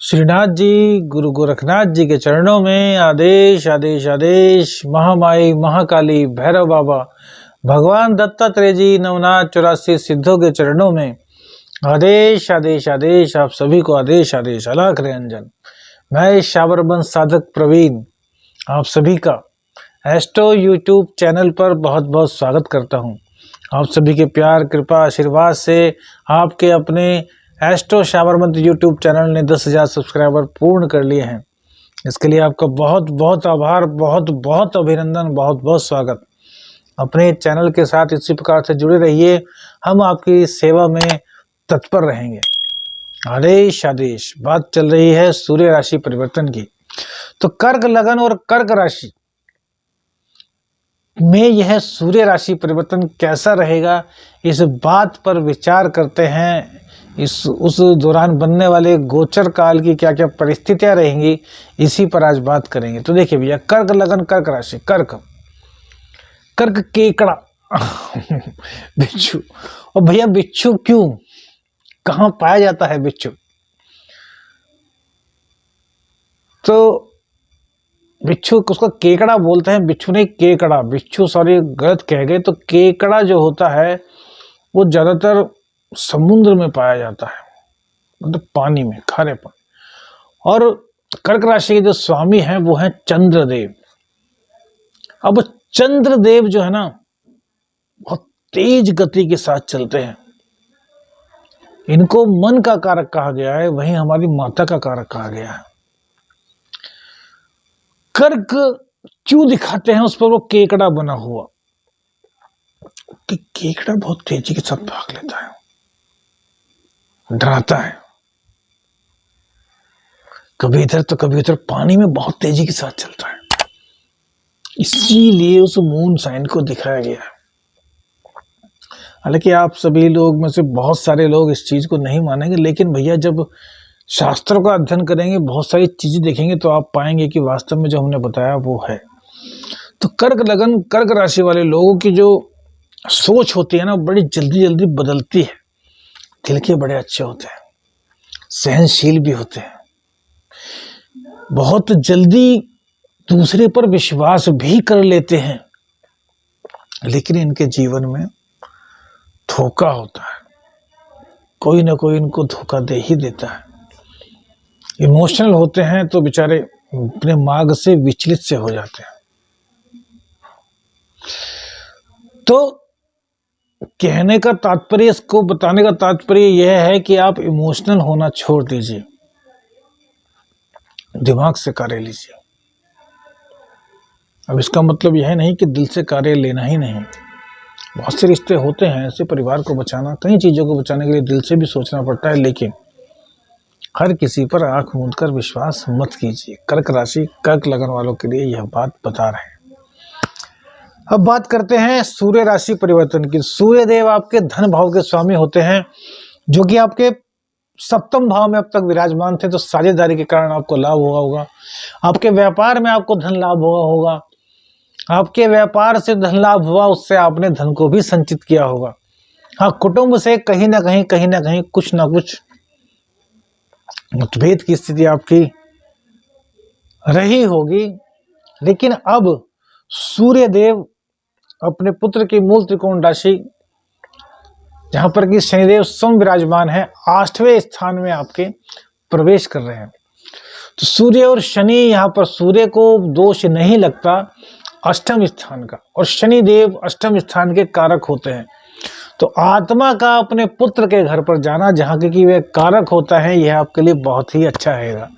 श्रीनाथ जी गुरु गोरखनाथ जी के चरणों में आदेश आदेश आदेश। महामाई महाकाली भैरव बाबा भगवान दत्तात्रेय जी नवनाथ 84 सिद्धों के चरणों में आदेश आदेश आदेश। आप सभी को आदेश आदेश। अलख निरंजन। मैं शाबरबंश साधक प्रवीण आप सभी का एस्ट्रो यूट्यूब चैनल पर बहुत बहुत स्वागत करता हूं। आप सभी के प्यार कृपा आशीर्वाद से आपके अपने एस्ट्रो शाबरबंश यूट्यूब चैनल ने 10,000 सब्सक्राइबर पूर्ण कर लिए हैं। इसके लिए आपका बहुत बहुत आभार, बहुत बहुत अभिनंदन, बहुत बहुत स्वागत। अपने चैनल के साथ इसी प्रकार से जुड़े रहिए, हम आपकी सेवा में तत्पर रहेंगे। आदेश आदेश। बात चल रही है सूर्य राशि परिवर्तन की। तो कर्क लगन और कर्क राशि में यह सूर्य राशि परिवर्तन कैसा रहेगा, इस बात पर विचार करते हैं। उस दौरान बनने वाले गोचर काल की क्या क्या परिस्थितियां रहेंगी, इसी पर आज बात करेंगे। तो देखिए भैया, कर्क लगन कर्क राशि, कर्क केकड़ा बिच्छू। और भैया बिच्छू क्यों, कहाँ पाया जाता है बिच्छू? तो बिच्छू उसको केकड़ा बोलते हैं, बिच्छू नहीं केकड़ा। बिच्छू सॉरी गलत कह गए। तो केकड़ा जो होता है वो ज्यादातर समुद्र में पाया जाता है, मतलब पानी में, खारे पानी। और कर्क राशि के जो स्वामी हैं वो हैं चंद्रदेव। अब चंद्रदेव जो है ना, बहुत तेज गति के साथ चलते हैं। इनको मन का कारक कहा गया है, वहीं हमारी माता का कारक कहा गया है। कर्क क्यों दिखाते हैं उस पर वो केकड़ा बना हुआ, कि केकड़ा बहुत तेजी के साथ भाग लेता है, डराता है, कभी इधर तो कभी उधर, पानी में बहुत तेजी के साथ चलता है। इसीलिए उस मून साइन को दिखाया गया है। हालांकि आप सभी लोग में से बहुत सारे लोग इस चीज को नहीं मानेंगे, लेकिन भैया जब शास्त्रों का अध्ययन करेंगे, बहुत सारी चीजें देखेंगे, तो आप पाएंगे कि वास्तव में जो हमने बताया वो है। तो कर्क लगन कर्क राशि वाले लोगों की जो सोच होती है ना, बड़ी जल्दी जल्दी बदलती है। दिल के बड़े अच्छे होते हैं, सहनशील भी होते हैं, बहुत जल्दी दूसरे पर विश्वास भी कर लेते हैं। लेकिन इनके जीवन में धोखा होता है, कोई ना कोई इनको धोखा दे ही देता है। इमोशनल होते हैं तो बेचारे अपने मार्ग से विचलित से हो जाते हैं। तो कहने का तात्पर्य, इसको बताने का तात्पर्य यह है कि आप इमोशनल होना छोड़ दीजिए, दिमाग से कार्य लीजिए। अब इसका मतलब यह नहीं कि दिल से कार्य लेना ही नहीं। बहुत से रिश्ते होते हैं ऐसे, परिवार को बचाना, कई चीजों को बचाने के लिए दिल से भी सोचना पड़ता है, लेकिन हर किसी पर आंख मूंद कर विश्वास मत कीजिए। कर्क राशि कर्क लगन वालों के लिए यह बात बता रहे हैं। अब बात करते हैं सूर्य राशि परिवर्तन की। सूर्य देव आपके धन भाव के स्वामी होते हैं, जो कि आपके सप्तम भाव में अब तक विराजमान थे। तो साझेदारी के कारण आपको लाभ हुआ होगा, आपके व्यापार में आपको धन लाभ हुआ होगा, आपके व्यापार से धन लाभ हुआ, उससे आपने धन को भी संचित किया होगा। हाँ, कुटुंब से कहीं ना कहीं कुछ ना कुछ मतभेद की स्थिति आपकी रही होगी। लेकिन अब सूर्य देव अपने पुत्र की मूल त्रिकोण राशि, जहां पर कि शनिदेव सम विराजमान है, 8वें स्थान में आपके प्रवेश कर रहे हैं। तो सूर्य और शनि, यहाँ पर सूर्य को दोष नहीं लगता अष्टम स्थान का, और शनिदेव अष्टम स्थान के कारक होते हैं। तो आत्मा का अपने पुत्र के घर पर जाना, जहाँ के कि वे कारक होता है, यह आपके लिए बहुत ही अच्छा रहेगा।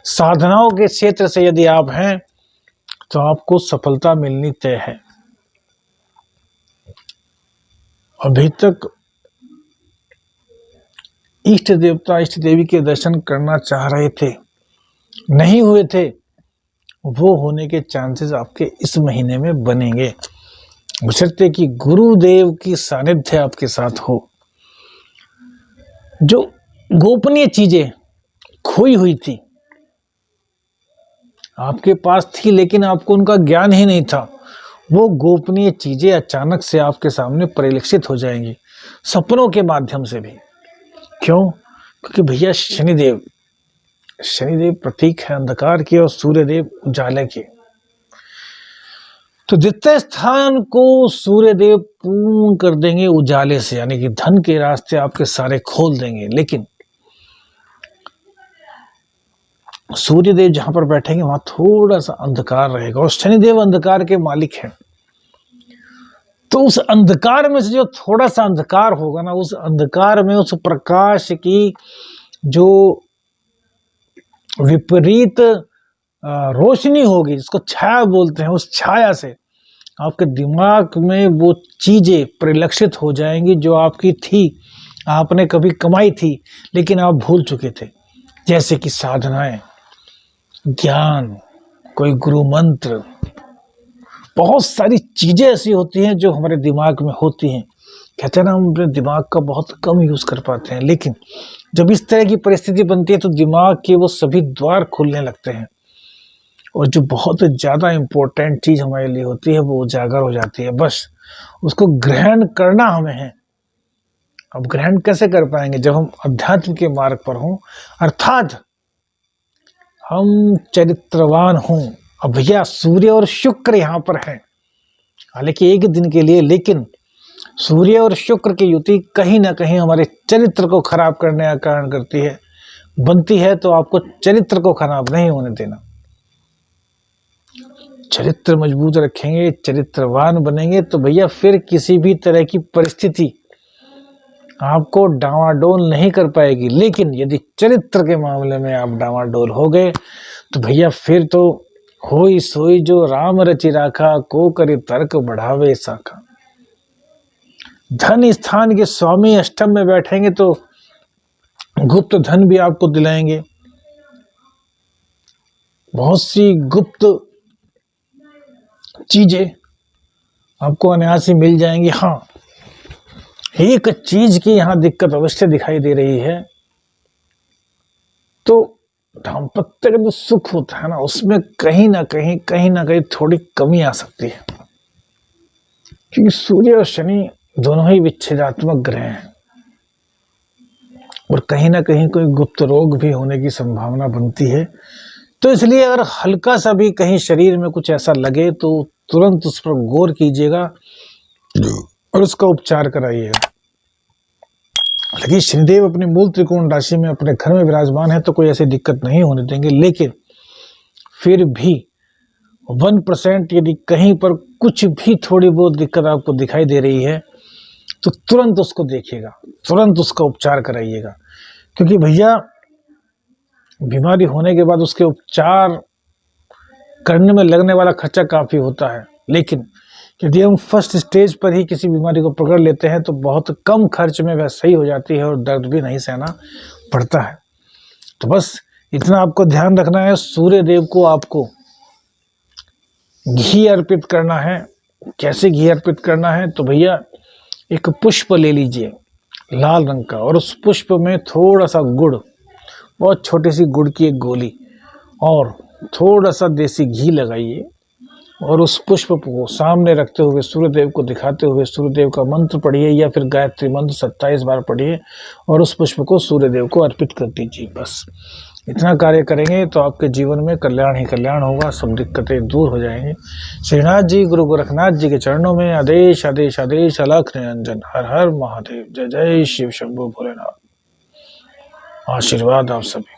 साधनाओं के क्षेत्र से यदि आप हैं तो आपको सफलता मिलनी तय है। अभी तक इष्ट देवता इष्ट देवी के दर्शन करना चाह रहे थे, नहीं हुए थे, वो होने के चांसेस आपके इस महीने में बनेंगे, बशर्ते कि गुरुदेव की सानिध्य आपके साथ हो। जो गोपनीय चीजें खोई हुई थी, आपके पास थी लेकिन आपको उनका ज्ञान ही नहीं था, वो गोपनीय चीजें अचानक से आपके सामने परिलक्षित हो जाएंगी, सपनों के माध्यम से भी। क्यों? क्योंकि भैया शनिदेव शनिदेव प्रतीक है अंधकार के और सूर्यदेव उजाले के। तो द्वितीय स्थान को सूर्यदेव पूर्ण कर देंगे उजाले से, यानी कि धन के रास्ते आपके सारे खोल देंगे। लेकिन सूर्यदेव जहां पर बैठेंगे वहां थोड़ा सा अंधकार रहेगा और शनिदेव अंधकार के मालिक हैं। तो उस अंधकार में से जो थोड़ा सा अंधकार होगा ना, उस अंधकार में उस प्रकाश की जो विपरीत रोशनी होगी, जिसको छाया बोलते हैं, उस छाया से आपके दिमाग में वो चीजें परिलक्षित हो जाएंगी जो आपकी थी, आपने कभी कमाई थी लेकिन आप भूल चुके थे। जैसे कि साधनाएं, ज्ञान, कोई गुरु मंत्र, बहुत सारी चीजें ऐसी होती हैं जो हमारे दिमाग में होती हैं। कहते हैं ना, हम अपने दिमाग का बहुत कम यूज कर पाते हैं, लेकिन जब इस तरह की परिस्थिति बनती है तो दिमाग के वो सभी द्वार खुलने लगते हैं और जो बहुत ज़्यादा इम्पोर्टेंट चीज़ हमारे लिए होती है वो उजागर हो जाती है। बस उसको ग्रहण करना हमें है। अब ग्रहण कैसे कर पाएंगे? जब हम अध्यात्म के मार्ग पर हों, अर्थात हम चरित्रवान हों। अब भैया सूर्य और शुक्र यहाँ पर है, हालांकि एक दिन के लिए, लेकिन सूर्य और शुक्र की युति कहीं ना कहीं हमारे चरित्र को खराब करने का कारण करती है, बनती है। तो आपको चरित्र को खराब नहीं होने देना। चरित्र मजबूत रखेंगे, चरित्रवान बनेंगे तो भैया फिर किसी भी तरह की परिस्थिति आपको डावाडोल नहीं कर पाएगी। लेकिन यदि चरित्र के मामले में आप डावाडोल हो गए तो भैया फिर तो होई सोई जो राम रचि राखा, को करी तर्क बढ़ावे साखा। धन स्थान के स्वामी अष्टम में बैठेंगे तो गुप्त धन भी आपको दिलाएंगे। बहुत सी गुप्त चीजें आपको अनायास ही मिल जाएंगी। हाँ, एक चीज की यहाँ दिक्कत अवश्य दिखाई दे रही है, तो दाम्पत्य का जो सुख होता है ना, उसमें कहीं ना कहीं थोड़ी कमी आ सकती है, क्योंकि सूर्य और शनि दोनों ही विच्छेदात्मक ग्रह हैं और कहीं ना कहीं कोई गुप्त रोग भी होने की संभावना बनती है। तो इसलिए अगर हल्का सा भी कहीं शरीर में कुछ ऐसा लगे तो तुरंत उस पर गौर कीजिएगा और उसका उपचार कराइएगा। लेकिन शनिदेव अपनी मूल त्रिकोण राशि में अपने घर में विराजमान है तो कोई ऐसी दिक्कत नहीं होने देंगे। लेकिन फिर भी 1% यदि कहीं पर कुछ भी थोड़ी बहुत दिक्कत आपको दिखाई दे रही है तो तुरंत उसको देखिएगा, तुरंत उसका उपचार कराइएगा। क्योंकि भैया बीमारी होने के बाद उसके उपचार करने में लगने वाला खर्चा काफ़ी होता है, लेकिन यदि हम फर्स्ट स्टेज पर ही किसी बीमारी को पकड़ लेते हैं तो बहुत कम खर्च में वह सही हो जाती है और दर्द भी नहीं सहना पड़ता है। तो बस इतना आपको ध्यान रखना है। सूर्य देव को आपको घी अर्पित करना है। कैसे घी अर्पित करना है? तो भैया एक पुष्प ले लीजिए लाल रंग का, और उस पुष्प में थोड़ा सा गुड़, बहुत छोटी सी गुड़ की एक गोली और थोड़ा सा देसी घी लगाइए और उस पुष्प को सामने रखते हुए सूर्यदेव को दिखाते हुए सूर्यदेव का मंत्र पढ़िए या फिर गायत्री मंत्र 27 बार पढ़िए और उस पुष्प को सूर्यदेव को अर्पित कर दीजिए। बस इतना कार्य करेंगे तो आपके जीवन में कल्याण ही कल्याण होगा, सब दिक्कतें दूर हो जाएंगी। श्रीनाथ जी गुरु गोरखनाथ जी के चरणों में आदेश आदेश आदेश, अलख निरंजन, हर हर महादेव, जय जय शिव शंभु भोलेनाथ। आशीर्वाद आप सभी।